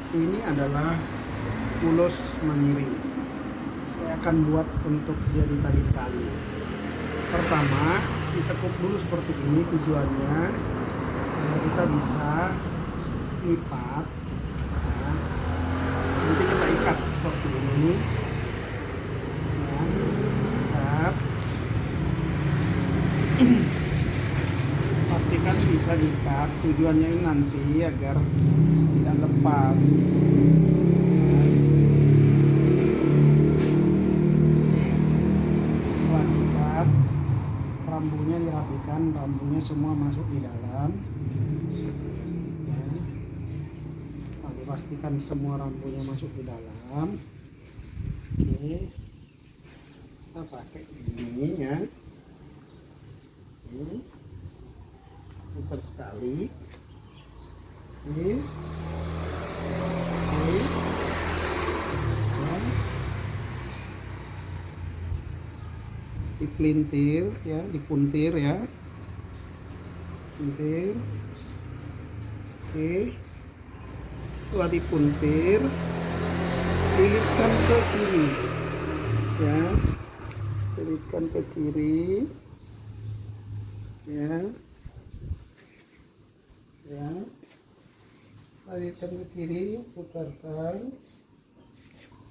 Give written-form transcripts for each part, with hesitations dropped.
Ini adalah ulos mengiring. Saya akan buat untuk jadi tali. Pertama, ditekuk dulu seperti ini, tujuannya agar kita bisa lipat. Nah, nanti kita ikat seperti ini. Nah, ikat. Pastikan bisa diikat. Tujuannya ini nanti agar tidak lepas. Setelah diikat, rambunya dirapikan, rambunya semua masuk di dalam. Nah, dipastikan semua rambunya masuk di dalam. Oke, kita pakai ini ya. Ini putar sekali. Ini. Dipelintir ya, dipuntir ya, puntir. Oke, setelah dipuntir, lilitkan ke kiri ya, lilitkan ke kiri ya, ya, lilitkan ke kiri, putarkan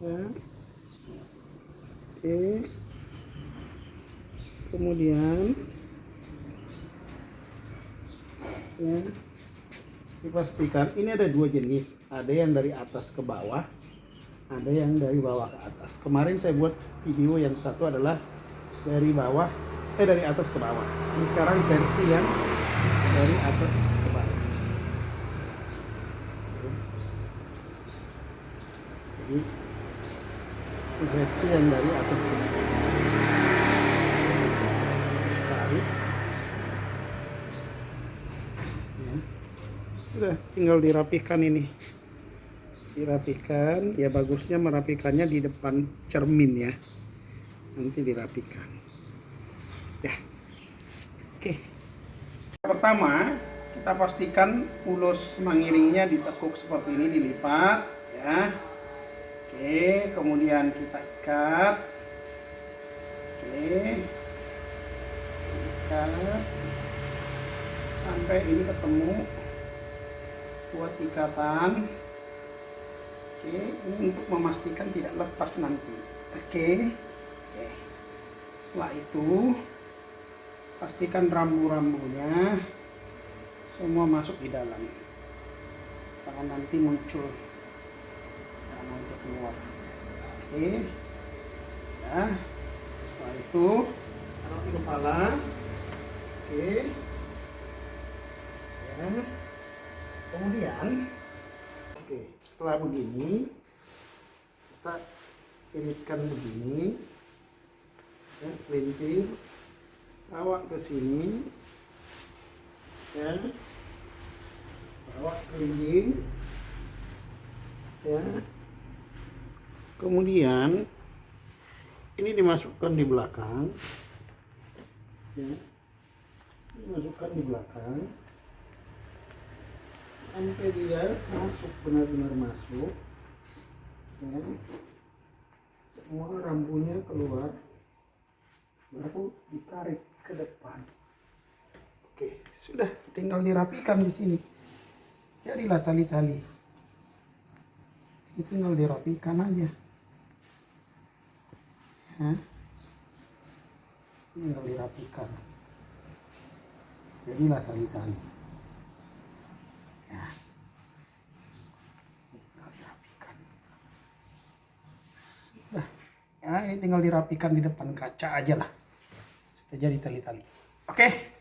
ya. Oke, kemudian ya, dipastikan ini ada dua jenis, ada yang dari atas ke bawah, ada yang dari bawah ke atas. Kemarin saya buat video yang satu adalah dari bawah, dari atas ke bawah. Ini sekarang versi yang dari atas ke bawah. Jadi versi yang dari atas ke bawah. Tarik. Ya. Sudah, tinggal dirapikan ini. Dirapikan, ya bagusnya merapikannya di depan cermin ya. Nanti dirapikan. Ya. Oke. Pertama, kita pastikan ulos mengiringnya ditekuk seperti ini, dilipat ya. Oke, kemudian kita ikat. Oke. Ikat sampai ini ketemu, buat ikatan. Oke, ini untuk memastikan tidak lepas nanti. Oke. Setelah itu pastikan rambu-rambunya semua masuk di dalam, jangan nanti muncul, jangan nanti keluar. Oke ya, setelah itu taruh di kepala. Oke ya, kemudian setelah begini kita iritkan begini ya, pelintir, bawa ke sini ya, bawa keliling ya, kemudian ini dimasukkan di belakang ya, dimasukkan di belakang sampai dia masuk, benar-benar masuk ya, semua rambunya keluar, baru ditarik ke depan. Oke, sudah, tinggal dirapikan di sini. Jadilah tali-tali. Jadi tinggal dirapikan aja. Ya. Tinggal dirapikan. Jadilah tali-tali. Ya. Tinggal dirapikan. Sudah. Ya, ini tinggal dirapikan di depan kaca aja lah. Sudah jadi tali-tali. Oke.